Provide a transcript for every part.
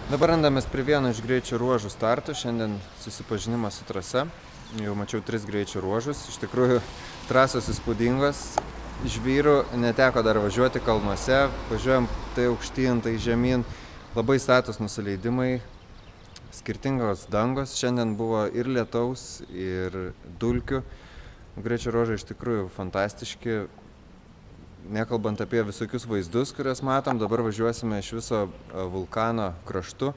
Dabar randamės prie vieno iš greičio ruožų startų. Šiandien susipažinimas su trasa. Jau mačiau 3 greičio ruožus. Iš tikrųjų, trasos įspūdingos. Žvyrų neteko dar važiuoti kalnuose. Važiuojam tai aukštyn, tai žemyn. Labai status nusileidimai. Skirtingos dangos. Šiandien buvo ir lietaus, ir dulkių. Greičio ruožai iš tikrųjų fantastiški. Nekalbant apie visokius vaizdus, kuriuos matom, dabar važiuosime iš viso vulkano kraštu.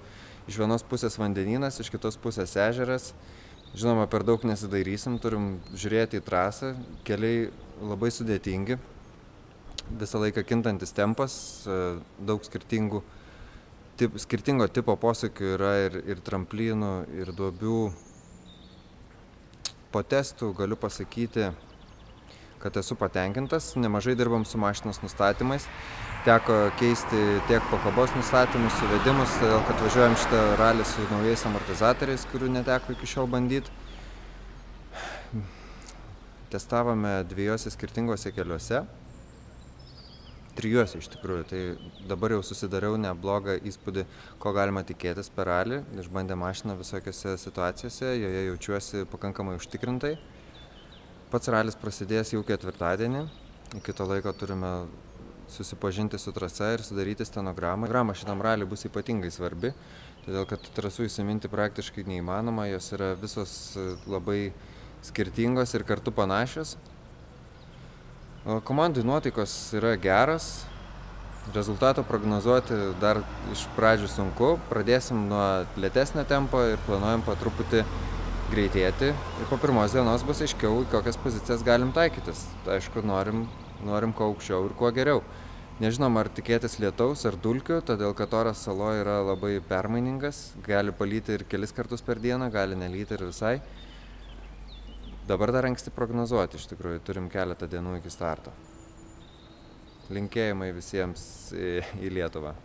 Iš vienos pusės vandenynas, iš kitos pusės ežeras. Žinoma, per daug nesidairysim, turim žiūrėti į trasą. Keliai labai sudėtingi. Visą laiką kintantis tempas, daug skirtingo tipo posūkių yra ir tramplynų, ir duobių. Po testų galiu pasakyti, kad esu patenkintas. Nemažai dirbam su mašinos nustatymais. Teko keisti tiek pakabos nustatymus, suvedimus, todėl kad važiuojam šitą ralį su naujais amortizatoriais, kurių neteko iki šiol bandyti. Testavome 2 skirtingose keliuose. 3 iš tikrųjų. Tai dabar jau susidariau neblogą įspūdį, ko galima tikėtis per ralį. Išbandė mašiną visokiose situacijose, joje jaučiuosi pakankamai užtikrintai. Pats ralis prasidės jau ketvirtadienį. Iki to laiko turime susipažinti su trasa ir sudaryti stenogramą. Stenograma šitam raliui bus ypatingai svarbi, todėl kad trasų įsiminti praktiškai neįmanoma. Jos yra visos labai skirtingos ir kartu panašios. Komandai nuotaikos yra geras. Rezultato prognozuoti dar iš pradžių sunku. Pradėsim nuo lėtesnio tempo ir planuojam po truputį greitėti. Ir po pirmos dienos bus aiškiau, į kokias pozicijas galim taikytis. Tai aišku, norim kuo aukščiau ir kuo geriau. Nežinom, ar tikėtis lietaus ar dulkių, todėl kad oras saloje yra labai permainingas. Gali palyti ir kelis kartus per dieną, gali nelyti ir visai. Dabar dar anksti prognozuoti, iš tikrųjų, turim keletą dienų iki starto. Linkėjimai visiems į Lietuvą.